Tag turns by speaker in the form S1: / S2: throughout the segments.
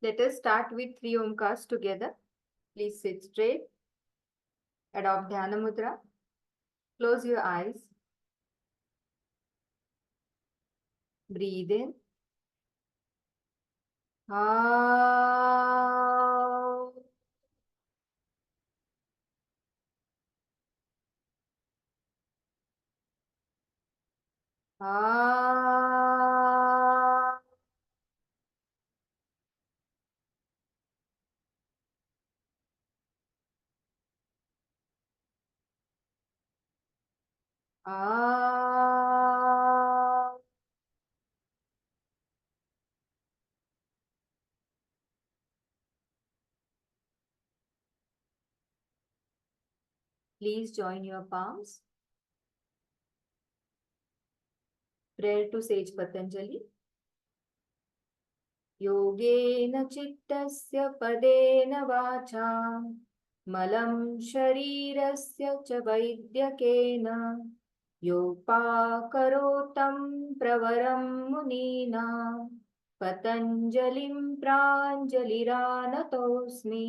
S1: Let us start with 3 Omkars together. Please sit straight. Adopt Dhyana Mudra. Close your eyes. Breathe in. Out. Out. Out. Please join your palms. Prayer to Sage Patanjali. योगेन चित्तस्य पदेन वाचा मलं शरीरस्य च वैद्यकेन योपाकरोतं प्रवरं मुनीनां पतञ्जलिं प्राञ्जलिरानतोऽस्मि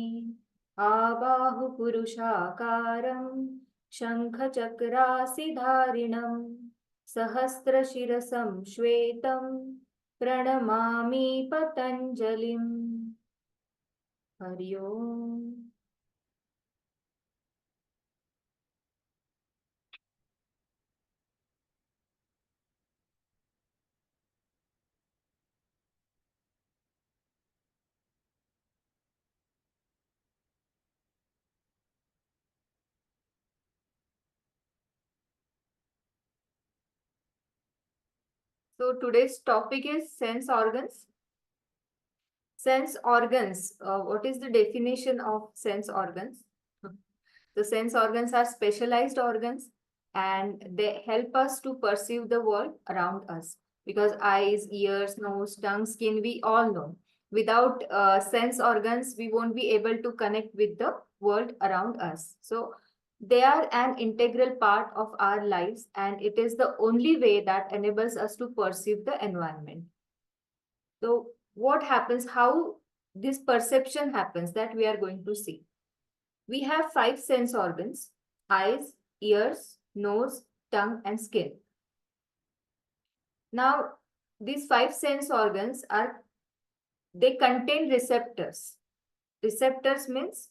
S1: आबाहुपुरुषाकारं शङ्खचक्रासिधारिणं सहस्रशिरसं श्वेतं प्रणमामि पतञ्जलिम्. हरि ओम. So today's topic is sense organs. Sense organs. What is the definition of sense organs? The sense organs are specialized organs and they help us to perceive the world around us, because eyes, ears, nose, tongue, skin, we all know. Without sense organs, we won't be able to connect with the world around us. So they are an integral part of our lives, and it is the only way that enables us to perceive the environment. So what happens, how this perception happens, that we are going to see. We have 5 sense organs: eyes, ears, nose, tongue, and skin. Now, these 5 sense organs they contain receptors. Receptors means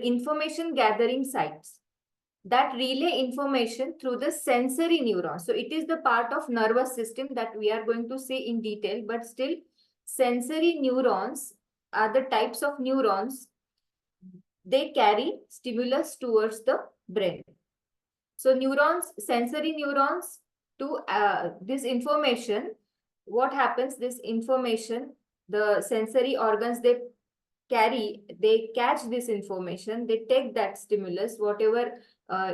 S1: information gathering sites that relay information through the sensory neurons. So it is the part of nervous system that we are going to see in detail, but still sensory neurons are the types of neurons. They carry stimulus towards the brain. So neurons, sensory neurons, to this information, what happens, this information, the sensory organs, they catch this information, they take that stimulus, whatever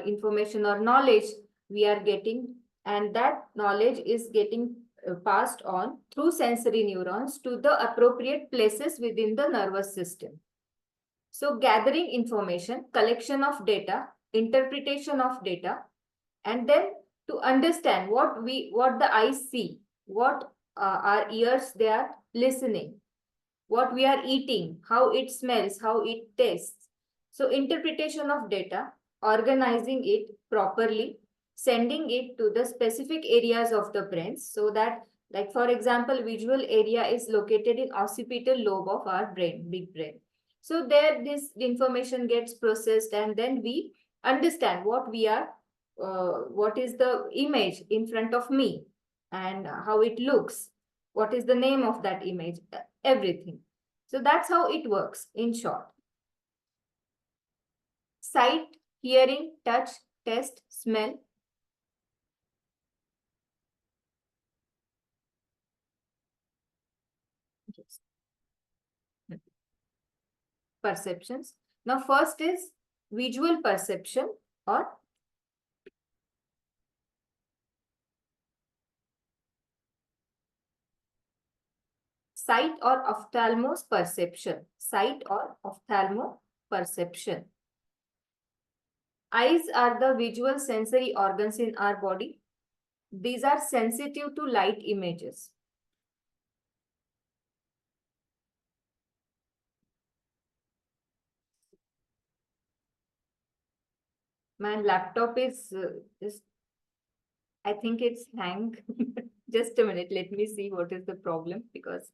S1: information or knowledge we are getting, and that knowledge is getting passed on through sensory neurons to the appropriate places within the nervous system. So gathering information, collection of data, interpretation of data, and then to understand what the eyes see, what our ears they are listening, what we are eating, how it smells, how it tastes. So interpretation of data, organizing it properly, sending it to the specific areas of the brain, so that, like for example, visual area is located in occipital lobe of our brain, big brain. So there this information gets processed, and then we understand what is the image in front of me and how it looks, what is the name of that image, everything. So that's how it works in short. Sight, hearing, touch, taste, smell. Perceptions. Now first is visual perception or sight or ophthalmos perception. Sight or ophthalmo perception. Eyes are the visual sensory organs in our body. These are sensitive to light images. My laptop is just, I think it's hang. Just a minute, let me see what is the problem, because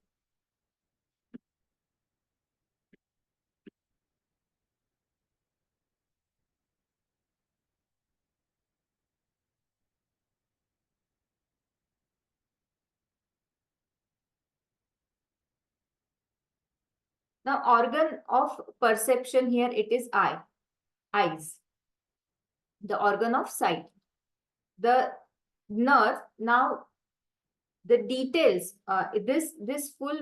S1: now organ of perception here, it is eyes, the organ of sight. The nerve, now the details, this full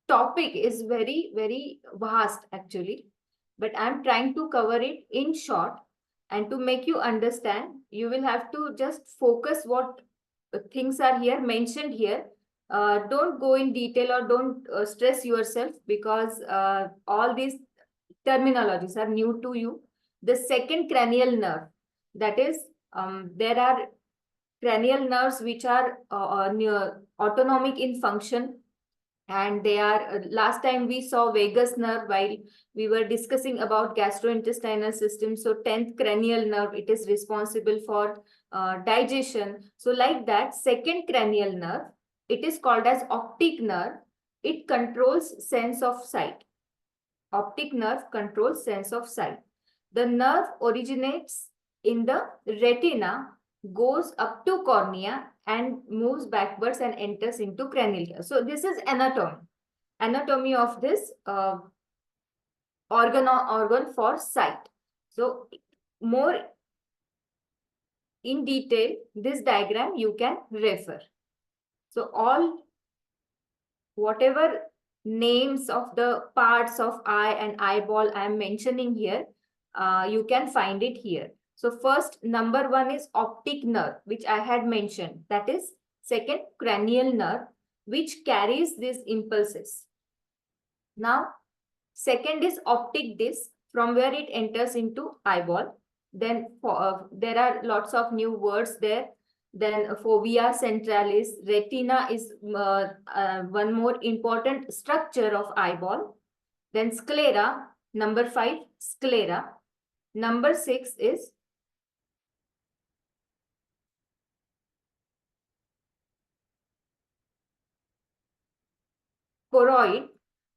S1: topic is very vast actually, but I'm trying to cover it in short. And to make you understand, you will have to just focus what things are here mentioned here. Don't go in detail, or don't stress yourself, because all these terminologies are new to you. The second cranial nerve, that is, there are cranial nerves which are autonomic in function, and they are, last time we saw vagus nerve while we were discussing about gastrointestinal system. So 10th cranial nerve, it is responsible for digestion. So like that, second cranial nerve, it is called as optic nerve. It controls sense of sight. Optic nerve controls sense of sight. The nerve originates in the retina, goes up to cornea, and moves backwards and enters into cranial hair. So this is anatomy of this organ for sight. So more in detail, this diagram you can refer. So all whatever names of the parts of eye and eyeball I am mentioning here, you can find it here. So first, number one is optic nerve, which I had mentioned. That is second cranial nerve, which carries these impulses. Now, second is optic disc, from where it enters into eyeball. Then there are lots of new words there. Then fovea centralis, retina is one more important structure of eyeball. Then sclera, number 5, sclera. Number 6 is choroid.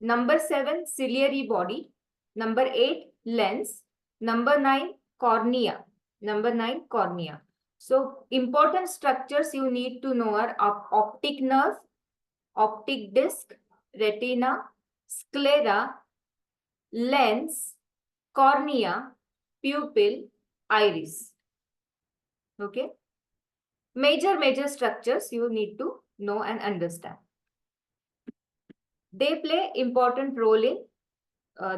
S1: Number 7, ciliary body. Number 8, lens. Number 9, cornea. Number 9, cornea. So important structures you need to know are optic nerve, optic disc, retina, sclera, lens, cornea, pupil, iris. Okay. Major structures you need to know and understand. They play important role in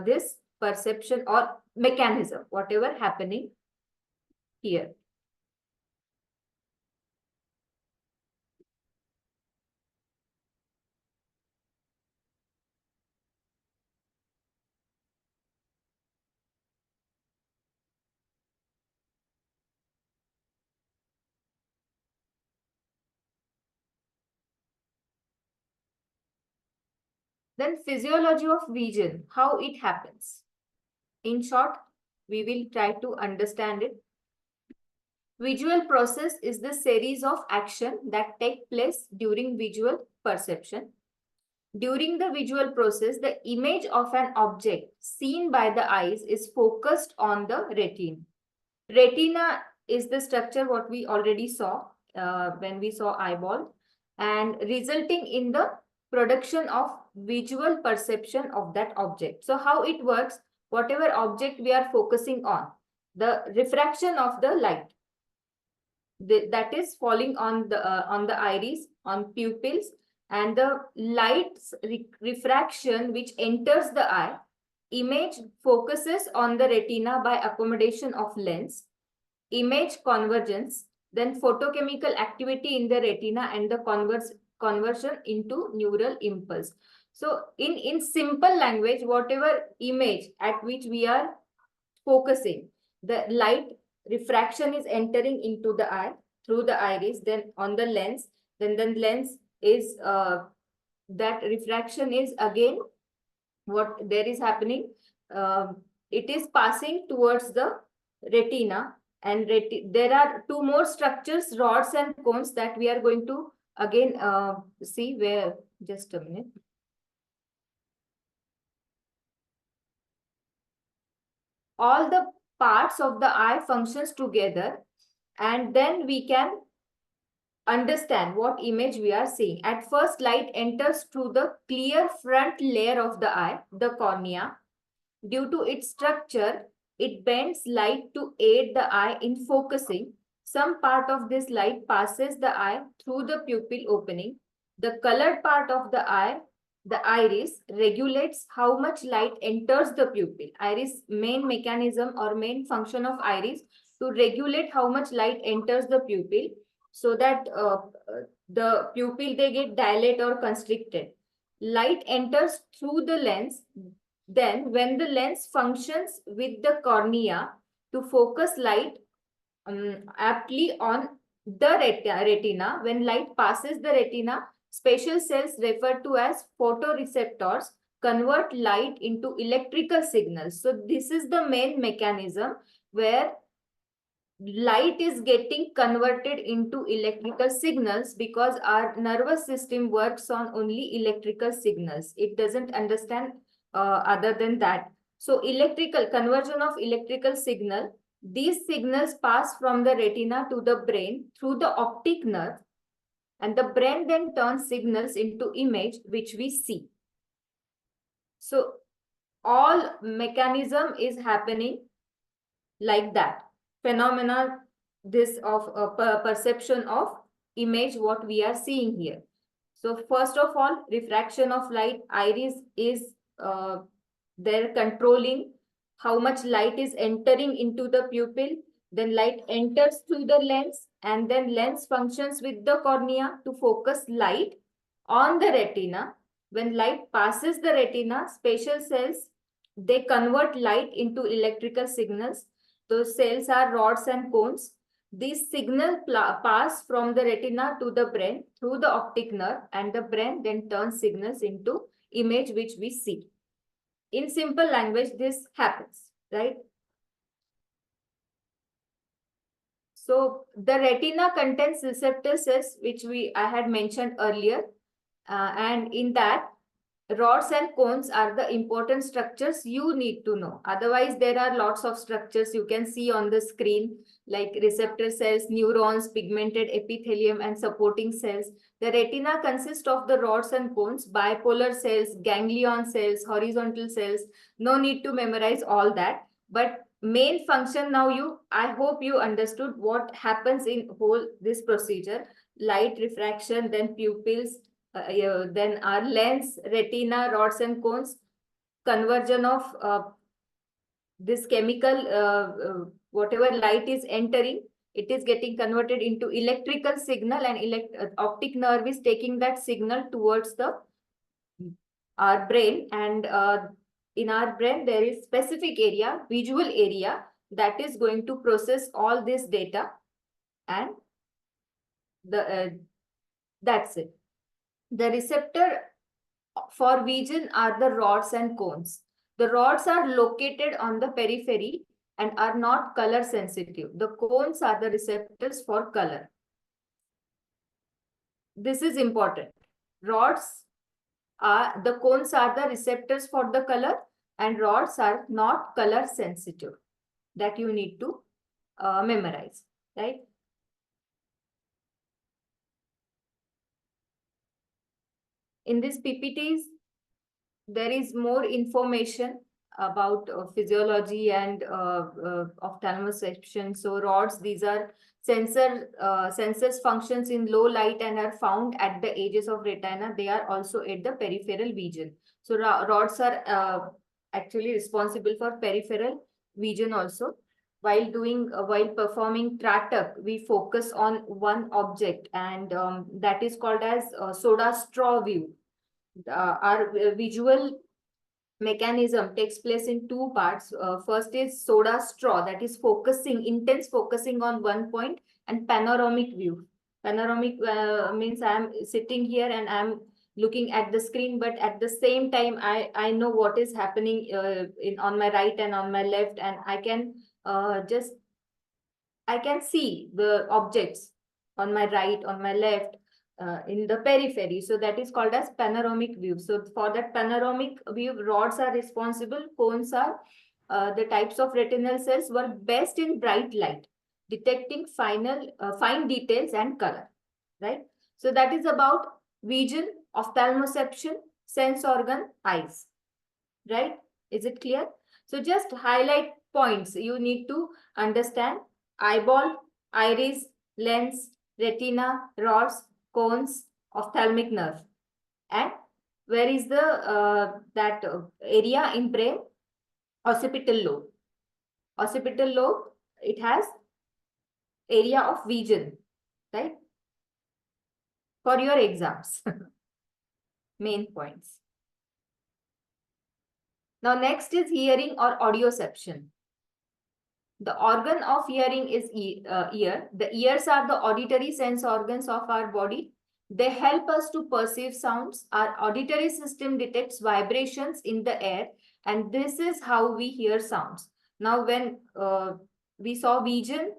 S1: this perception or mechanism, whatever happening here. Then physiology of vision, how it happens. In short, we will try to understand it. Visual process is the series of action that take place during visual perception. During the visual process, the image of an object seen by the eyes is focused on the retina. Retina is the structure what we already saw when we saw eyeball, and resulting in the production of visual perception of that object. So how it works, whatever object we are focusing on, the refraction of the light that is falling on the iris, on pupils, and the light's refraction which enters the eye, image focuses on the retina by accommodation of lens, image convergence, then photochemical activity in the retina, and the conversion into neural impulse. So in simple language, whatever image at which we are focusing, the light refraction is entering into the eye through the iris, then on the lens, then the lens is that refraction is again what there is happening. It is passing towards the retina, And there are two more structures, rods and cones, that we are going to again see where, just a minute. All the parts of the eye functions together, and then we can understand what image we are seeing. At first, light enters through the clear front layer of the eye, the cornea. Due to its structure, it bends light to aid the eye in focusing. Some part of this light passes the eye through the pupil opening. The colored part of the eye, the iris, regulates how much light enters the pupil. Iris main mechanism or main function of iris to regulate how much light enters the pupil, so that the pupil, they get dilate or constricted. Light enters through the lens. Then, when the lens functions with the cornea to focus light aptly on the retina, when light passes the retina, special cells referred to as photoreceptors convert light into electrical signals. So this is the main mechanism where light is getting converted into electrical signals, because our nervous system works on only electrical signals. It doesn't understand other than that. So electrical conversion of electrical signal, these signals pass from the retina to the brain through the optic nerve, and the brain then turns signals into image which we see. So all mechanism is happening like that. Phenomena this of perception of image, what we are seeing here. So first of all, refraction of light, iris is there controlling how much light is entering into the pupil. Then light enters through the lens, and then lens functions with the cornea to focus light on the retina. When light passes the retina, special cells, they convert light into electrical signals. Those cells are rods and cones. These signals pass from the retina to the brain through the optic nerve, and the brain then turns signals into image which we see. In simple language, this happens, right? So the retina contains receptor cells, which I had mentioned earlier, and in that, rods and cones are the important structures you need to know. Otherwise, there are lots of structures you can see on the screen, like receptor cells, neurons, pigmented epithelium, and supporting cells. The retina consists of the rods and cones, bipolar cells, ganglion cells, horizontal cells. No need to memorize all that. But main function now, I hope you understood what happens in whole this procedure. Light refraction, then pupils, then our lens, retina, rods and cones, conversion of this chemical, whatever light is entering, it is getting converted into electrical signal, and optic nerve is taking that signal towards our brain. And in our brain, there is specific area, visual area, that is going to process all this data, and that's it. The receptor for vision are the rods and cones. The rods are located on the periphery and are not color sensitive. The cones are the receptors for color. This is important. The cones are the receptors for the color, and rods are not color sensitive. That you need to memorize, right? In these PPTs, there is more information about physiology and ophthalmoception. So rods, these are sensors functions in low light and are found at the edges of retina. They are also at the peripheral vision. So rods are actually responsible for peripheral vision also. While performing Tratak, we focus on one object, and that is called as soda straw view. Our visual mechanism takes place in two parts. First is soda straw, that is intense focusing on one point, and panoramic view. Panoramic means I am sitting here and I am looking at the screen, but at the same time I know what is happening on my right and on my left, and I can just I can see the objects on my right, on my left, in the periphery. So that is called as panoramic view. So for that panoramic view, rods are responsible, cones are the types of retinal cells work best in bright light, detecting fine details and color, right? So that is about vision, ophthalmoception, sense organ, eyes, right? Is it clear? So just highlight points you need to understand: eyeball, iris, lens, retina, rods, cones, ophthalmic nerve. And where is the that area in brain? Occipital lobe. Occipital lobe, it has area of vision, right? For your exams. Main points. Now next is hearing or audioception. The organ of hearing is ear. The ears are the auditory sense organs of our body. They help us to perceive sounds. Our auditory system detects vibrations in the air, and this is how we hear sounds. Now, when we saw vision,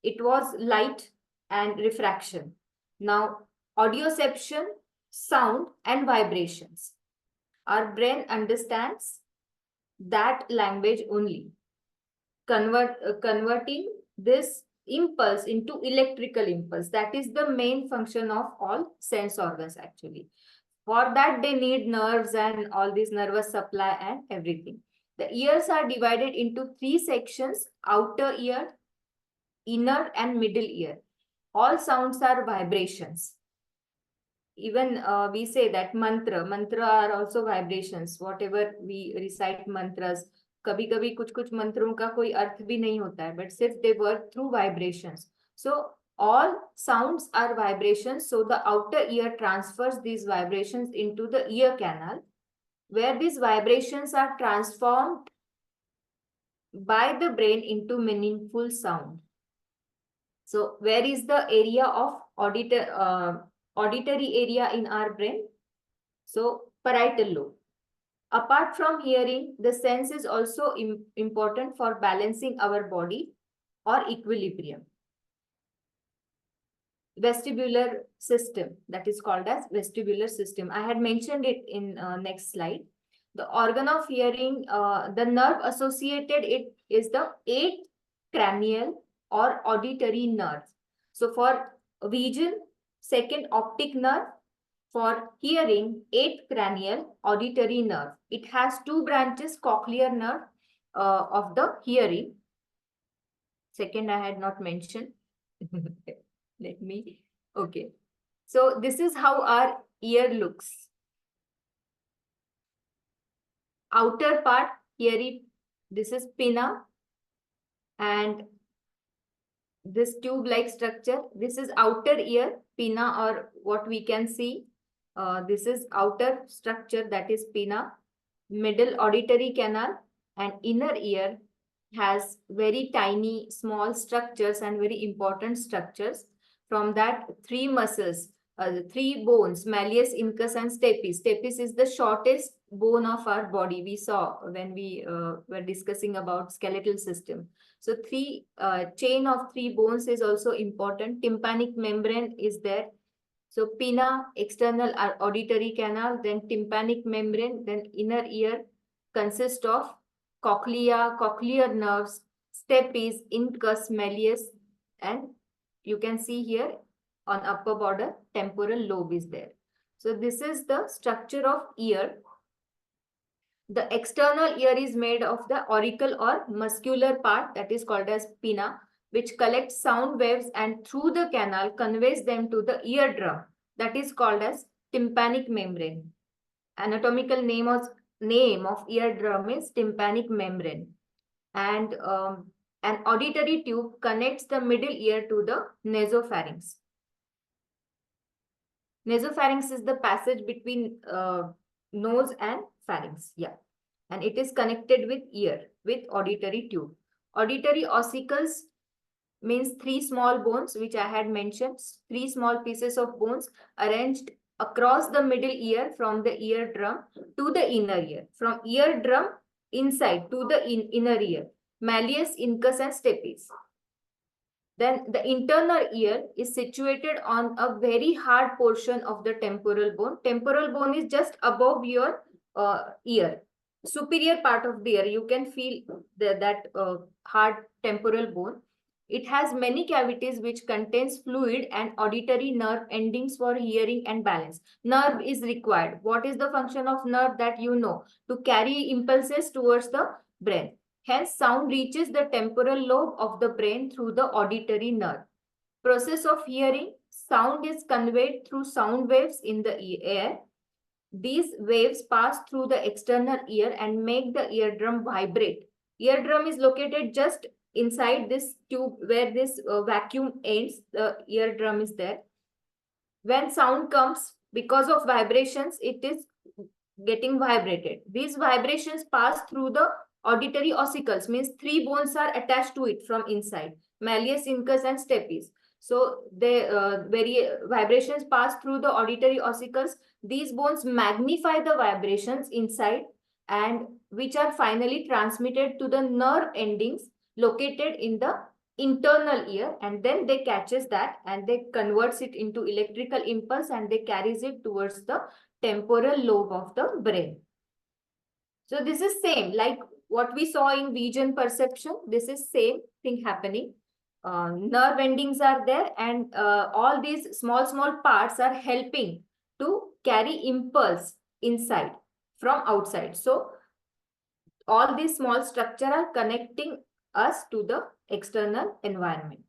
S1: it was light and refraction. Now, audioception, sound and vibrations. Our brain understands that language only, converting this impulse into electrical impulse. That is the main function of all sense organs actually. For that, they need nerves and all this nervous supply and everything. The ears are divided into three sections: outer ear, inner and middle ear. All sounds are vibrations. Even we say that mantra are also vibrations. Whatever we recite mantras, कभी कभी कुछ मंत्रों का कोई अर्थ भी नहीं होता है, but सिर्फ they work through vibrations. So all sounds are vibrations. So the outer ear transfers these vibrations into the ear canal, where these vibrations are transformed by the brain into meaningful sound. So where is the area of auditory area in our brain? So parietal lobe. Apart from hearing, the sense is also important for balancing our body or equilibrium. Vestibular system, that is called as vestibular system. I had mentioned it in next slide. The organ of hearing, the nerve associated it is the eighth cranial or auditory nerve. So for vision, second optic nerve. For hearing, eighth cranial auditory nerve. It has two branches: cochlear nerve of the hearing. Second, I had not mentioned. Let me. Okay. So this is how our ear looks. Outer part, hearing, this is pinna, and this tube-like structure. This is outer ear, pinna, or what we can see. This is outer structure, that is pinna. Middle auditory canal, and inner ear has very tiny small structures and very important structures. From that, three muscles, three bones: malleus, incus and stapes. Stapes is the shortest bone of our body, we saw when we were discussing about skeletal system. So chain of three bones is also important. Tympanic membrane is there. So pinna, external auditory canal, then tympanic membrane, then inner ear consists of cochlea, cochlear nerves, stapes, incus, malleus, and you can see here on upper border, temporal lobe is there. So this is the structure of ear. The external ear is made of the auricle or muscular part, that is called as pinna, which collects sound waves and through the canal conveys them to the eardrum, that is called as tympanic membrane. Anatomical name of eardrum is tympanic membrane. And an auditory tube connects the middle ear to the nasopharynx. Nasopharynx is the passage between nose and pharynx. Yeah. And it is connected with ear, with auditory tube. Auditory ossicles means three small bones, which I had mentioned. Three small pieces of bones arranged across the middle ear from the eardrum to the inner ear. From eardrum inside to the inner ear. Malleus, incus and stapes. Then the internal ear is situated on a very hard portion of the temporal bone. Temporal bone is just above your ear, superior part of the ear. You can feel that hard temporal bone. It has many cavities which contains fluid and auditory nerve endings for hearing and balance. Nerve is required. What is the function of nerve? That you know, to carry impulses towards the brain. Hence, sound reaches the temporal lobe of the brain through the auditory nerve. Process of hearing, sound is conveyed through sound waves in the air. These waves pass through the external ear and make the eardrum vibrate. Eardrum is located just inside this tube where this vacuum ends. The eardrum is there. When sound comes, because of vibrations, it is getting vibrated. These vibrations pass through the auditory ossicles, means three bones are attached to it from inside, malleus, incus and stapes. So the vibrations pass through the auditory ossicles. These bones magnify the vibrations inside, and which are finally transmitted to the nerve endings located in the internal ear, and then they catches that and they converts it into electrical impulse and they carries it towards the temporal lobe of the brain. So this is same like what we saw in vision perception. This is same thing happening. Nerve endings are there, and all these small parts are helping to carry impulse inside from outside. So all these small structure are connecting us to the external environment.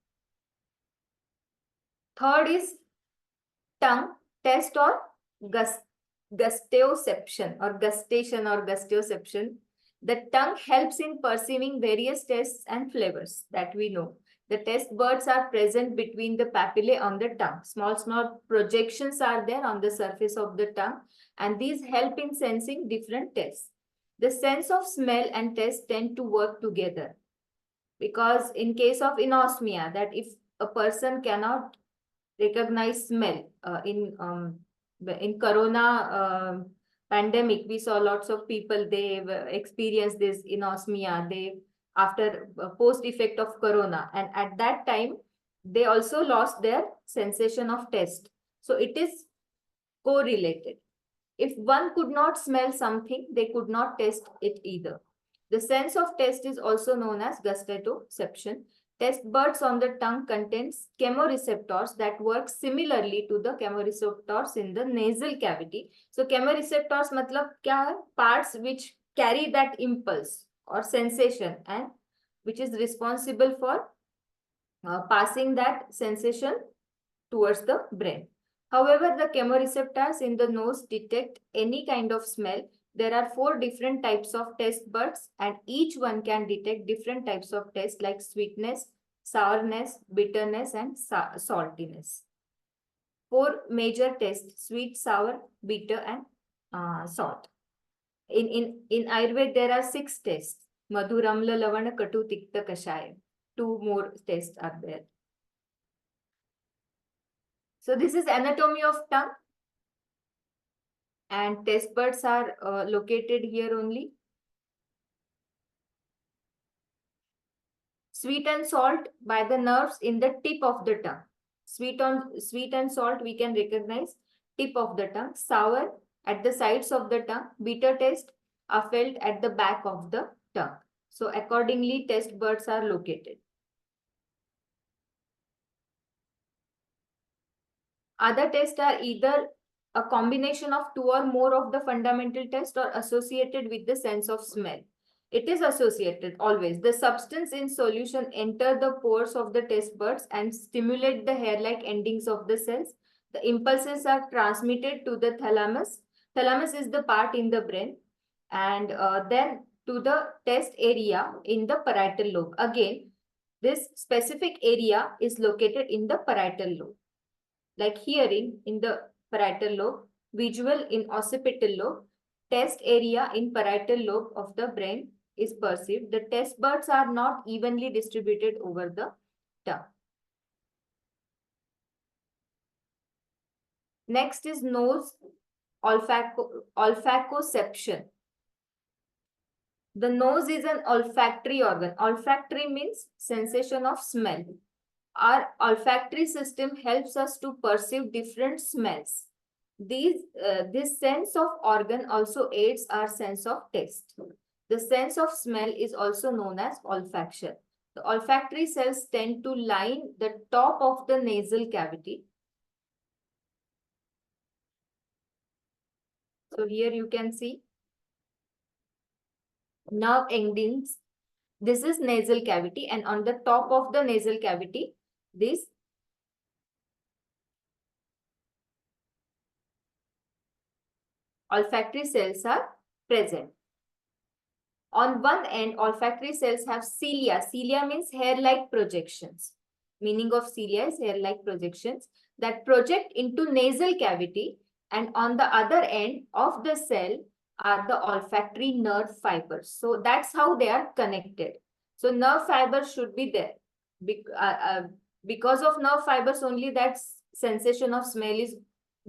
S1: Third is tongue test or gusteoception or gustation or gusteoception. The tongue helps in perceiving various tastes and flavors that we know. The taste buds are present between the papillae on the tongue. Small projections are there on the surface of the tongue, and these help in sensing different tastes. The sense of smell and taste tend to work together, because in case of anosmia, that if a person cannot recognize smell, in corona pandemic, we saw lots of people, they experienced this anosmia, they after post effect of corona, and at that time they also lost their sensation of taste. So it is correlated. If one could not smell something, they could not taste it either. The sense of taste is also known as gusteoception. Taste buds on the tongue contains chemoreceptors that work similarly to the chemoreceptors in the nasal cavity. So chemoreceptors matlab kya hai? Parts which carry that impulse or sensation and which is responsible for passing that sensation towards the brain. However, the chemoreceptors in the nose detect any kind of smell. There are 4 different types of taste buds, and each one can detect different types of taste like sweetness, sourness, bitterness, and saltiness. 4 major tastes: sweet, sour, bitter, and salt. In Ayurveda, there are 6 tastes: madhu, ramla, lavana, katu, tikta, kashaya. 2 more tastes are there. So this is anatomy of tongue, and taste buds are located here only. Sweet and salt by the nerves in the tip of the tongue. Sweet and salt we can recognize tip of the tongue. Sour at the sides of the tongue. Bitter taste are felt at the back of the tongue. So accordingly, taste buds are located. Other tests are either a combination of 2 or more of the fundamental tests or associated with the sense of smell. It is associated always. The substance in solution enter the pores of the taste buds and stimulate the hair-like endings of the cells. The impulses are transmitted to the thalamus. Thalamus is the part in the brain, and then to the taste area in the parietal lobe. Again, this specific area is located in the parietal lobe. Like hearing in the parietal lobe, visual in occipital lobe, taste area in parietal lobe of the brain is perceived. The taste buds are not evenly distributed over the tongue. Next is nose olfacoception. The nose is an olfactory organ. Olfactory means sensation of smell. our olfactory system helps us to perceive different smells. This sense of organ also aids our sense of taste. The sense of smell is also known as olfaction. The olfactory cells tend to line the top of the nasal cavity. So here you can see nerve endings. This is nasal cavity, and on the top of the nasal cavity, these olfactory cells are present. On one end, olfactory cells have cilia. Cilia means hair-like projections. Meaning of cilia is hair-like projections that project into nasal cavity, and on the other end of the cell are the olfactory nerve fibers. So that's how they are connected. So nerve fibers should be there. Because of nerve fibers only, that sensation of smell is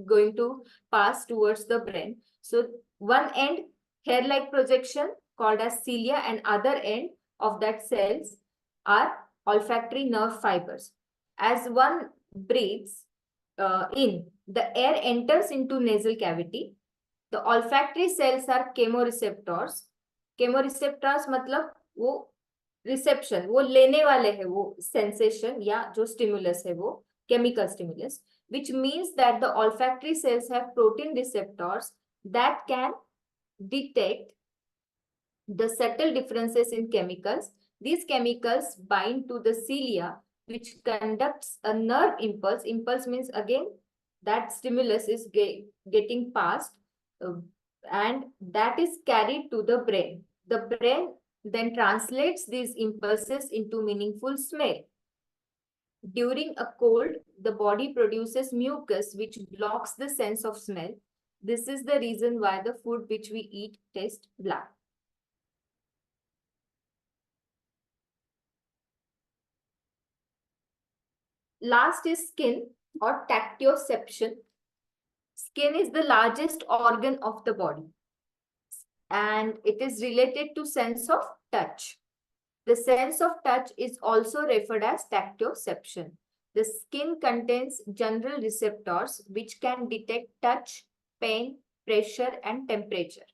S1: going to pass towards the brain. So one end hair-like projection called as cilia, and other end of that cells are olfactory nerve fibers. As one breathes in, the air enters into nasal cavity. The olfactory cells are chemoreceptors. Chemoreceptors मतलब वो reception, वो लेने वाले है वो sensation या जो stimulus है वो chemical stimulus, which means that the olfactory cells have protein receptors that can detect the subtle differences in chemicals. These chemicals bind to the cilia, which conducts a nerve impulse. Impulse means again that stimulus is getting passed and that is carried to the brain. The brain then translates these impulses into meaningful smell. During a cold, the body produces mucus which blocks the sense of smell. This is the reason why the food which we eat tastes bland. Last is skin or tactioception. Skin is the largest organ of the body and it is related to sense of touch. The sense of touch is also referred as tactioception. The skin contains general receptors which can detect touch, pain, pressure, and temperature.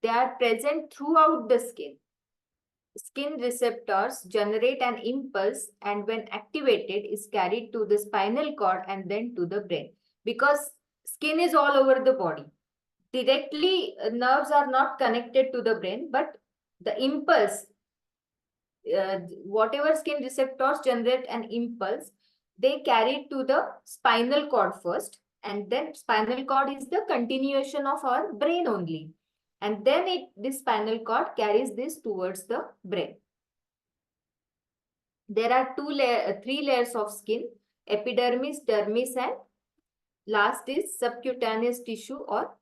S1: They are present throughout the skin. Skin receptors generate an impulse and when activated is carried to the spinal cord and then to the brain. Because skin is all over the body. Directly, nerves are not connected to the brain, but the impulse, whatever skin receptors generate an impulse, they carry it to the spinal cord first, and then spinal cord is the continuation of our brain only. And then this spinal cord carries this towards the brain. There are three layers of skin: epidermis, dermis, and last is subcutaneous tissue. Or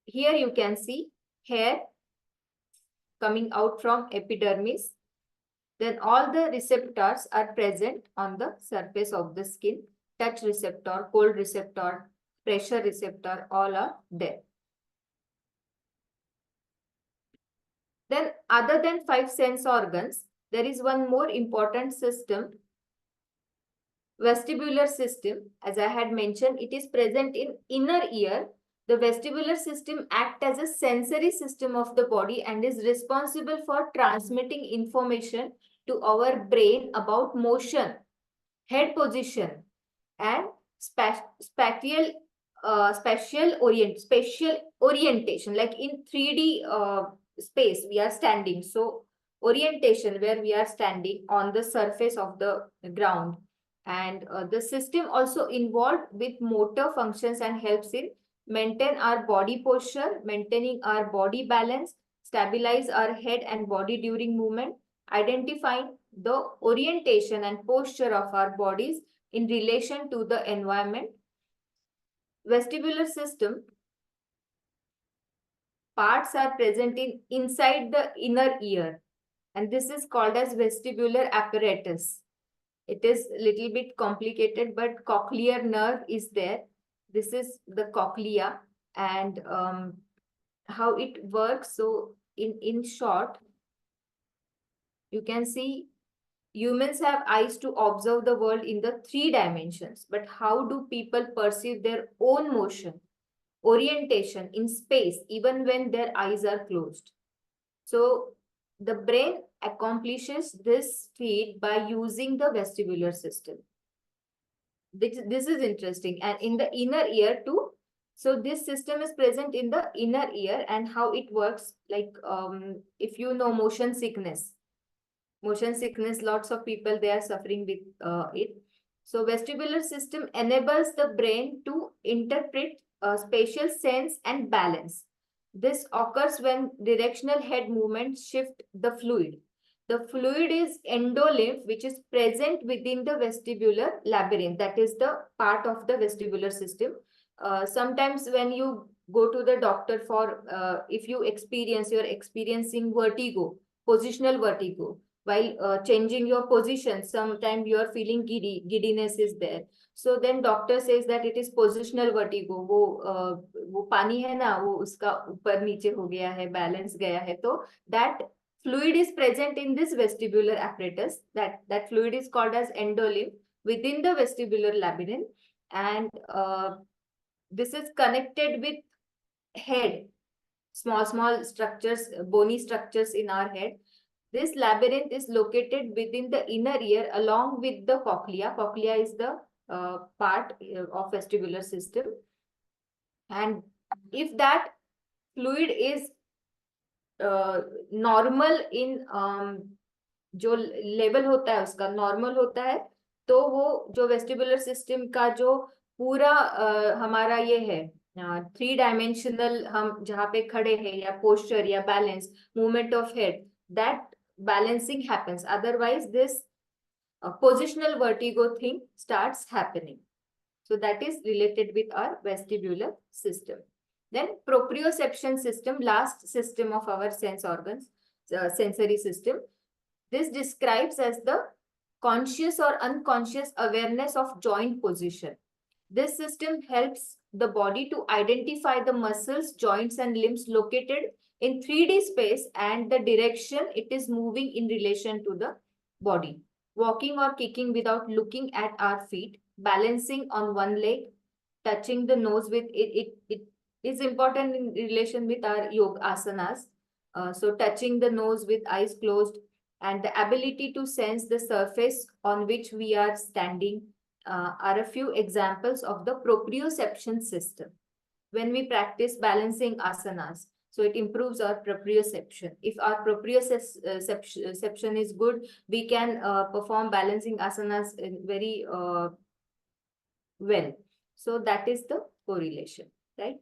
S1: here you can see hair coming out from epidermis. Then all the receptors are present on the surface of the skin. Touch receptor, cold receptor, pressure receptor, all are there. Then other than 5 sense organs, there is one more important system, vestibular system. As I had mentioned, it is present in inner ear. The vestibular system acts as a sensory system of the body and is responsible for transmitting information to our brain about motion, head position, and spatial orientation. Like in 3D space, we are standing. So orientation, where we are standing on the surface of the ground. And the system also involved with motor functions and helps in maintain our body posture, maintaining our body balance, stabilize our head and body during movement, identifying the orientation and posture of our bodies in relation to the environment. Vestibular system parts are present inside the inner ear, and this is called as vestibular apparatus. It is a little bit complicated, but cochlear nerve is there. This is the cochlea and how it works. So in short, you can see humans have eyes to observe the world in the 3 dimensions, but how do people perceive their own motion, orientation in space, even when their eyes are closed? So the brain accomplishes this feat by using the vestibular system. This is interesting. And in the inner ear too. So this system is present in the inner ear, and how it works, like if you know motion sickness, lots of people, they are suffering with it. So vestibular system enables the brain to interpret spatial sense and balance. This occurs when directional head movements shift the fluid. The fluid is endolymph, which is present within the vestibular labyrinth. That is the part of the vestibular system. Sometimes when you go to the doctor for, if you're experiencing vertigo, positional vertigo, while changing your position, sometimes you are feeling giddiness is there. So then doctor says that it is positional vertigo. वो पानी है ना, वो उसका ऊपर नीचे हो गया है, balance गया है. तो that fluid is present in this vestibular apparatus. That fluid is called as endolymph within the vestibular labyrinth, and this is connected with head, small structures, bony structures in our head. This labyrinth is located within the inner ear along with the cochlea. Cochlea is the part of vestibular system. And if that fluid is normal in जो level होता है उसका normal होता है, तो वो जो vestibular system का जो पूरा हमारा ये है 3 डायमेंशनल, हम जहाँ पे खड़े हैं, या पोस्चर या balance, movement of head, that balancing happens. Otherwise this positional vertigo thing starts happening. So that is related with our vestibular system. Then proprioception system, last system of our sense organs, sensory system. This describes as the conscious or unconscious awareness of joint position. This system helps the body to identify the muscles, joints and limbs located in 3D space and the direction it is moving in relation to the body. Walking or kicking without looking at our feet, balancing on one leg, touching the nose with it is important in relation with our yoga asanas. So touching the nose with eyes closed, and the ability to sense the surface on which we are standing are a few examples of the proprioception system. When we practice balancing asanas, so it improves our proprioception. If our proprioception is good, we can perform balancing asanas very well. So that is the correlation, right?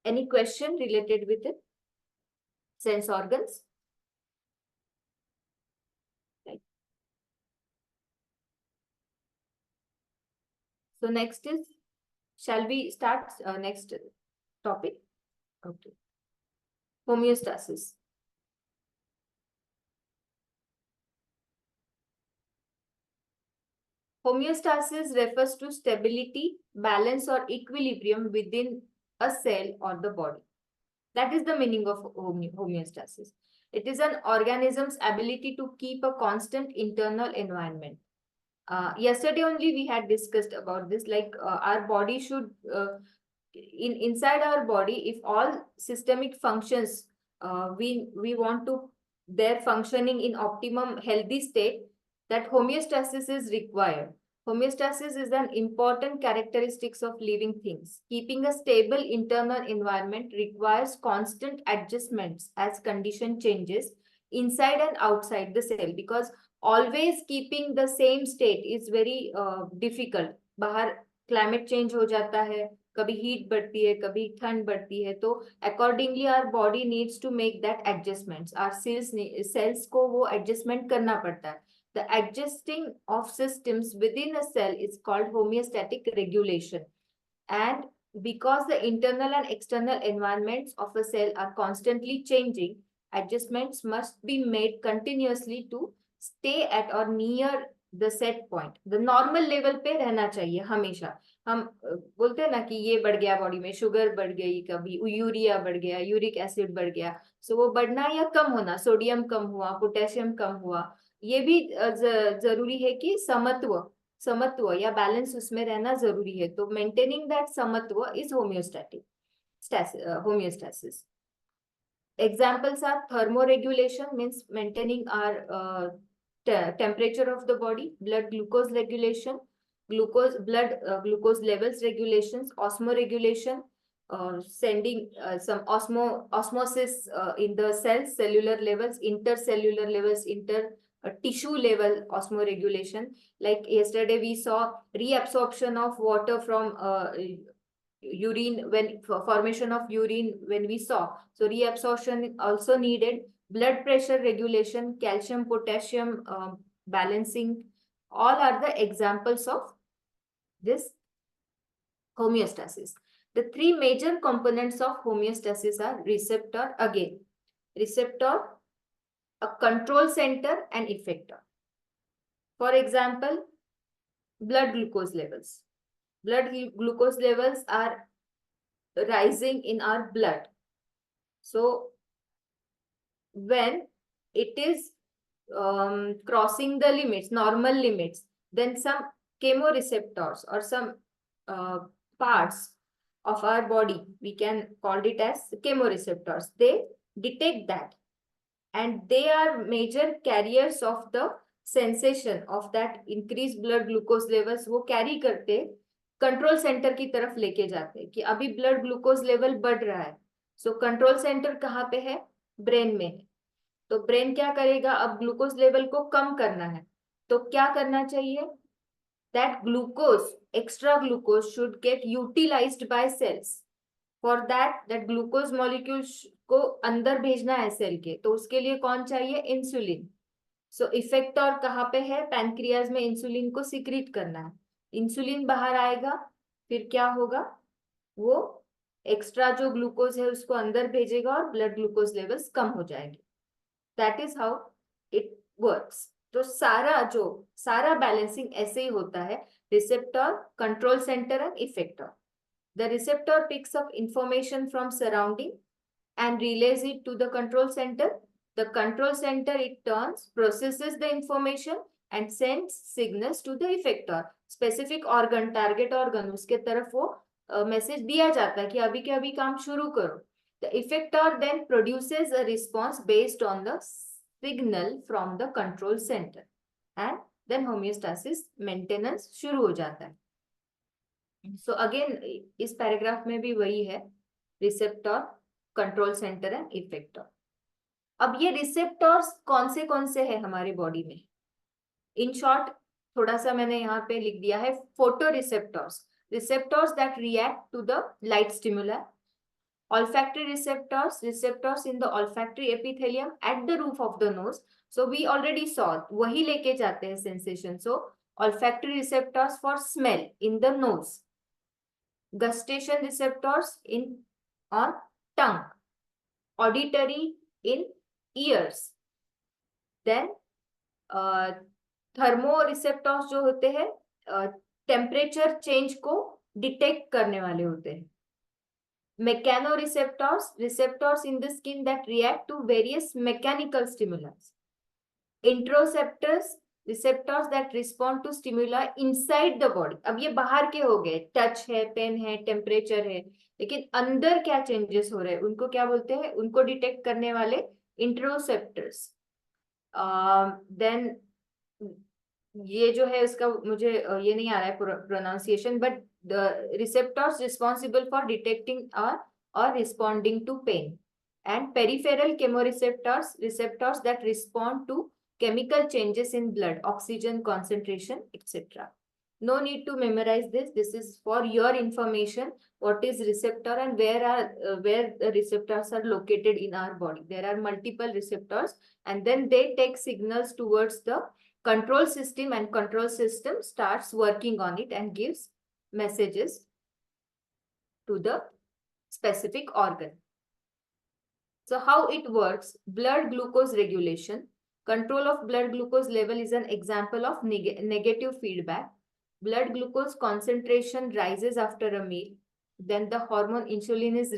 S1: Any question related with it? Sense organs? Right. So next is, shall we start next topic? Okay. Homeostasis. Homeostasis refers to stability, balance or equilibrium within a cell or the body. That is the meaning of homeostasis. It is an organism's ability to keep a constant internal environment. Yesterday only we had discussed about this, like our body should, inside our body, if all systemic functions, we want to, their functioning in optimum healthy state, that homeostasis is required. Homeostasis is an important characteristics of living things. Keeping a stable internal environment requires constant adjustments as condition changes inside and outside the cell, because always keeping the same state is very difficult. बाहर climate change हो जाता है, कभी heat बढ़ती है, कभी ठंड बढ़ती है, तो accordingly our body needs to make that adjustments. Our cells को वो adjustment करना पड़ता है. The adjusting of systems within a cell is called homeostatic regulation. And because the internal and external environments of a cell are constantly changing, adjustments must be made continuously to stay at or near the set point, the normal level पे रहना चाहिए हमेशा। हम बोलते हैं ना कि ये बढ़ गया बॉडी में, शुगर बढ़ गई, कभी यूरिया बढ़ गया, यूरिक एसिड बढ़ गया, सो वो बढ़ना या कम होना, सोडियम कम हुआ, पोटेशियम कम हुआ, ये भी जरूरी है कि समत्व, समत्व या बैलेंस उसमें रहना जरूरी है। तो मेंटेनिंग दैट समत्व is homeostatic, homeostasis. Examples are thermoregulation, means maintaining our temperature of the body, blood glucose regulation, blood glucose levels regulations, osmoregulation, sending some osmosis in the cells, cellular levels, intercellular levels, tissue level osmoregulation. Like yesterday we saw reabsorption of water from urine, when formation of urine when we saw, so reabsorption also needed. Blood pressure regulation, calcium potassium balancing, all are the examples of this homeostasis. The three major components of homeostasis are receptor, again receptor, a control center and effector. For example, blood glucose levels. Blood glucose levels are rising in our blood. So when it is crossing the limits, normal limits, then some chemoreceptors or some parts of our body, we can call it as chemoreceptors, they detect that, and they are major carriers of the sensation of that increased blood glucose levels. वो carry करते control centre की तरफ लेके जाते हैं कि अभी blood glucose level बढ़ रहा है। सो कंट्रोल सेंटर कहाँ पे है? ब्रेन में है। तो ब्रेन क्या करेगा? अब ग्लूकोज लेवल को कम करना है, तो क्या करना चाहिए? That glucose, extra glucose should get utilised by cells. For that glucose molecule को अंदर भेजना है सेल के, तो उसके लिए कौन चाहिए? इंसुलिन। सो इफेक्टर कहाँ पे है? पैनक्रियाज में इंसुलिन को सिक्रीट करना है। इंसुलिन बाहर आएगा, फिर क्या होगा? वो एक्स्ट्रा जो ग्लूकोज है उसको अंदर भेजेगा और ब्लड ग्लूकोज लेवल्स कम हो जाएंगे। That is how it works. तो सारा बैलेंसिंग ऐसे ही होता है, receptor, control centre and effector. The receptor picks up information from surrounding and relays it to the control center. The control center, it turns, processes the information and sends signals to the effector. Specific organ, target organ, उसके तरफ वो message दिया जाता है कि अभी के अभी काम शुरू करो। The effector then produces a response based on the signal from the control center, and then homeostasis maintenance शुरू हो जाता है। So again इस पैराग्राफ में भी वही है, receptor, control centre and effector. अब ये रिसेप्टर्स कौन से है हमारे बॉडी में? इन शॉर्ट थोड़ा सा मैंने यहाँ पे लिख दिया है, photo receptors, receptors that react to the light stimuli. olfactory receptors, receptors in the olfactory epithelium at the roof of the nose. So we already saw, वही लेके जाते हैं sensation. So olfactory receptors for smell in the nose, gustation receptors in on tongue, auditory in ears, then thermoreceptors जो होते हैं temperature change को detect करने वाले होते हैं। Mechanoreceptors, receptors in the skin that react to various mechanical stimulants. Interoceptors, receptors that respond to stimuli inside the body. अब ये बाहर के हो गए, टच है, पेन है, टेम्परेचर है, लेकिन अंदर क्या चेंजेस हो रहे हैं उनको क्या बोलते हैं? उनको डिटेक्ट करने वाले इंट्रोसेप्टर्स। देन ये जो है इसका मुझे ये नहीं आ रहा है pronunciation, but the receptors responsible for detecting or responding to pain, and peripheral chemoreceptors, receptors that respond to chemical changes in blood, oxygen concentration, etc. No need to memorize this. This is for your information. What is receptor and where the receptors are located in our body? There are multiple receptors, and then they take signals towards the control system, and control system starts working on it and gives messages to the specific organ. So how it works? Blood glucose regulation. Control of blood glucose level is an example of negative feedback. Blood glucose concentration rises after a meal. Then the hormone insulin is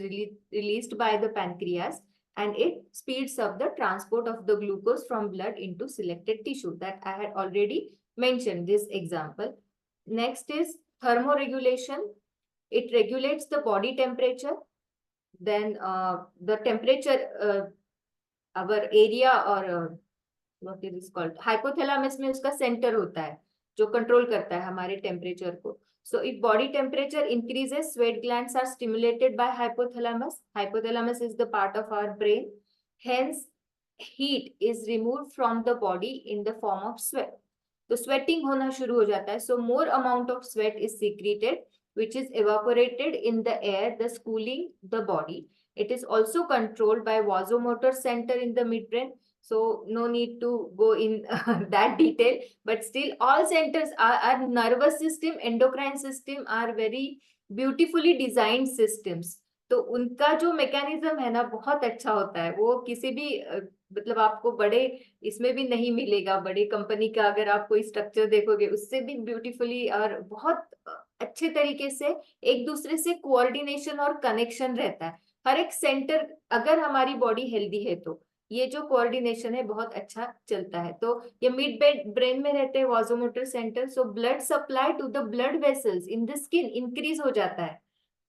S1: released by the pancreas, and it speeds up the transport of the glucose from blood into selected tissue. That I had already mentioned this example. Next is thermoregulation. It regulates the body temperature. Then the temperature, our area or what it is called, hypothalamus में उसका center होता है जो control करता है हमारे temperature को. So if body temperature increases, sweat glands are stimulated by hypothalamus. Hypothalamus is the part of our brain. Hence, heat is removed from the body in the form of sweat. तो sweating होना शुरू हो जाता है. So more amount of sweat is secreted, which is evaporated in the air, thus cooling the body. It is also controlled by vasomotor center in the midbrain. So no need to go in that detail, but still all centers are nervous system, endocrine system are very beautifully designed systems. तो उनका जो mechanism है ना बहुत अच्छा होता है. वो किसी भी मतलब आपको बड़े इसमें भी नहीं मिलेगा. बड़े कंपनी का अगर आप कोई स्ट्रक्चर देखोगे उससे भी ब्यूटीफुली और बहुत अच्छे तरीके से एक दूसरे से कोऑर्डिनेशन और कनेक्शन रहता है. हर एक सेंटर अगर हमारी बॉडी हेल्दी है तो ये जो कोऑर्डिनेशन है बहुत अच्छा चलता है. तो ये मिड ब्रेन में रहते हैं vasomotor centre. So blood supply to the blood vessels in the skin increase हो जाता है.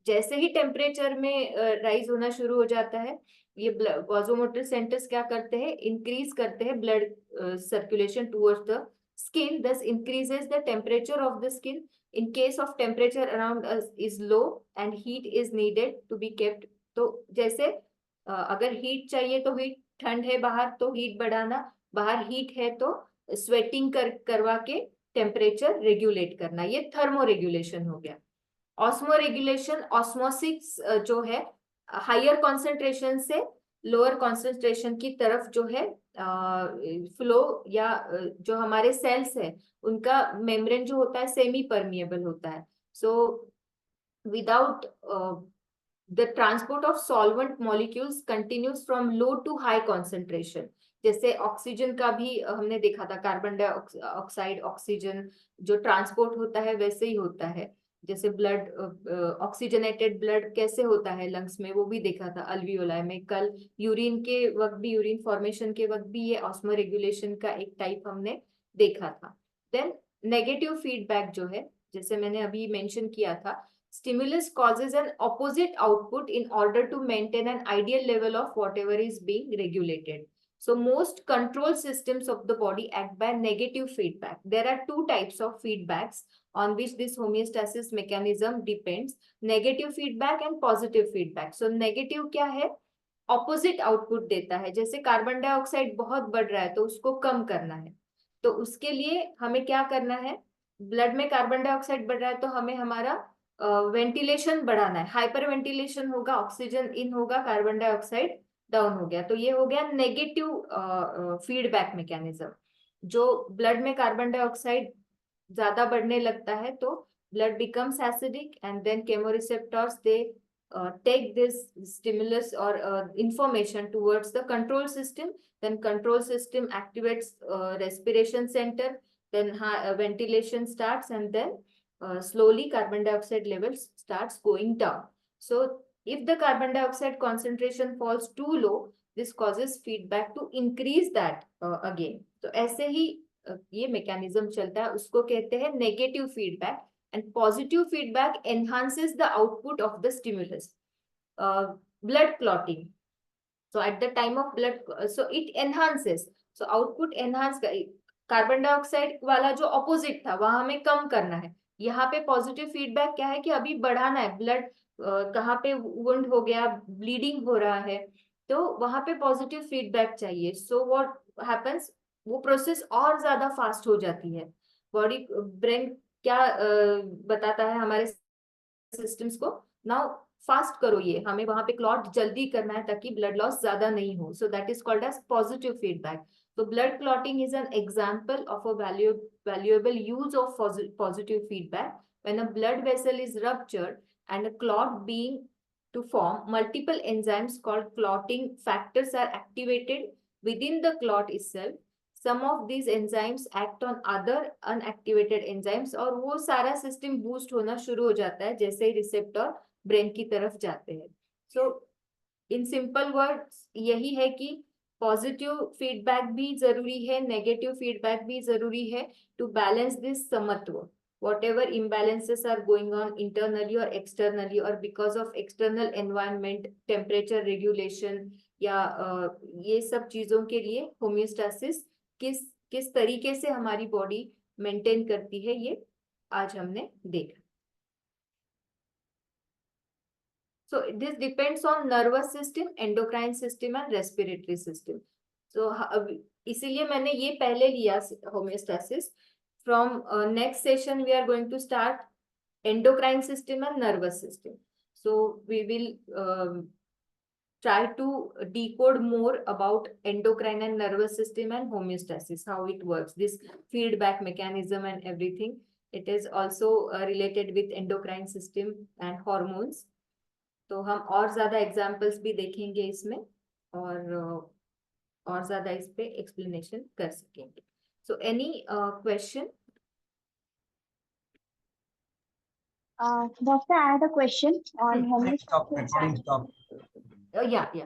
S1: जैसे ही टेम्परेचर में राइज होना शुरू हो जाता है, ये वाजोमोटर सेंटर्स क्या करते हैं, इंक्रीज करते हैं blood circulation towards the skin, thus increases the temperature of the skin. In case of temperature around us is low and heat is needed to be kept. तो जैसे अगर हीट चाहिए तो हीट, ठंड है बाहर तो हीट बढ़ाना, बाहर हीट है तो स्वेटिंग करवा के टेम्परेचर रेगुलेट करना. ये थर्मो रेगुलेशन हो गया. ऑस्मो रेगुलेशन, ऑस्मोसिस जो है हायर कॉन्सेंट्रेशन से लोअर कॉन्सेंट्रेशन की तरफ जो है फ्लो या जो हमारे सेल्स है उनका मेम्ब्रेन जो होता है सेमी परमिएबल होता है. So without the transport of solvent molecules continues from low to high concentration. जैसे ऑक्सीजन का भी हमने देखा था, कार्बन डाइऑक्साइड ऑक्सीजन जो ट्रांसपोर्ट होता है वैसे ही होता है. जैसे ब्लड ऑक्सीजनेटेड ब्लड कैसे होता है लंग्स में वो भी देखा था अल्वियोलाई में. कल यूरिन के वक्त भी, यूरिन फॉर्मेशन के वक्त भी ये ऑस्मो रेगुलेशन का एक टाइप हमने देखा था. देन नेगेटिव फीडबैक जो है, जैसे मैंने अभी मेंशन किया था, stimulus causes an opposite output in order to maintain an ideal level of whatever is being regulated. So most control systems of the body act by negative feedback. There are two types of feedbacks on which this homeostasis mechanism depends: negative feedback and positive feedback. So negative क्या है, opposite output देता है. जैसे carbon dioxide बहुत बढ़ रहा है तो उसको कम करना है, तो उसके लिए हमें क्या करना है, ब्लड में कार्बन डाइऑक्साइड बढ़ रहा है तो हमें हमारा वेंटिलेशन बढ़ाना है. हाइपर वेंटिलेशन होगा, ऑक्सीजन इन होगा, कार्बन डाइऑक्साइड डाउन हो गया. तो ये हो गया नेगेटिव फीडबैक मैकेनिज्म. जो ब्लड में कार्बन डाइऑक्साइड ज्यादा बढ़ने लगता है तो blood becomes acidic and then chemoreceptors they take this stimulus or information towards the control system. Then control system activates respiration center, then ventilation starts, and then slowly carbon dioxide levels starts going down. So if the carbon dioxide concentration falls too low, this causes feedback to increase that again. तो ऐसे ही ये mechanism चलता है, उसको कहते हैं negative feedback. And positive feedback enhances the output of the stimulus. Blood clotting. So at the time of blood, so it enhances. So output enhance. Carbon dioxide वाला जो ऑपोजिट था वहां हमें कम करना है. यहाँ पे पॉजिटिव फीडबैक क्या है कि अभी बढ़ाना है. ब्लड कहाँ पे वुंड हो गया, ब्लीडिंग हो रहा है, तो वहां पे पॉजिटिव फीडबैक चाहिए. सो व्हाट हैपेंस, वो प्रोसेस और ज्यादा फास्ट हो जाती है. बॉडी ब्रेन क्या बताता है हमारे सिस्टम्स को, नाउ फास्ट करो, ये हमें वहां पे क्लॉट जल्दी करना है ताकि ब्लड लॉस ज्यादा नहीं हो. So that is called as positive feedback. So blood clotting is an example of a valuable use of positive feedback. When a blood vessel is ruptured and a clot being to form, multiple enzymes called clotting factors are activated within the clot itself. some of these enzymes act on other unactivated enzymes और वो सारा system boost होना शुरू हो जाता है जैसे ही receptor brain की तरफ जाते हैं. सो इन सिंपल वर्ड्स यही है कि पॉजिटिव फीडबैक भी जरूरी है, नेगेटिव फीडबैक भी जरूरी है टू बैलेंस दिस समत्व. Whatever imbalances are going on internally or externally or because of external environment, temperature regulation या ये सब चीजों के लिए होम्योस्टेसिस किस किस तरीके से हमारी बॉडी मेंटेन करती है, ये आज हमने देखा. So this depends on nervous system, endocrine system and respiratory system. So इसीलिए मैंने ये पहले लिया homeostasis. From next session we are going to start endocrine system and nervous system. So we will try to decode more about endocrine and nervous system and homeostasis, how it works, this feedback mechanism and everything. It is also related with endocrine system and hormones. तो हम और ज्यादा examples भी देखेंगे इसमें और ज्यादा इस पे एक्सप्लेनेशन कर सकेंगे. So any question?
S2: Doctor, I had a question on
S3: Stop, recording stop.
S1: Yeah.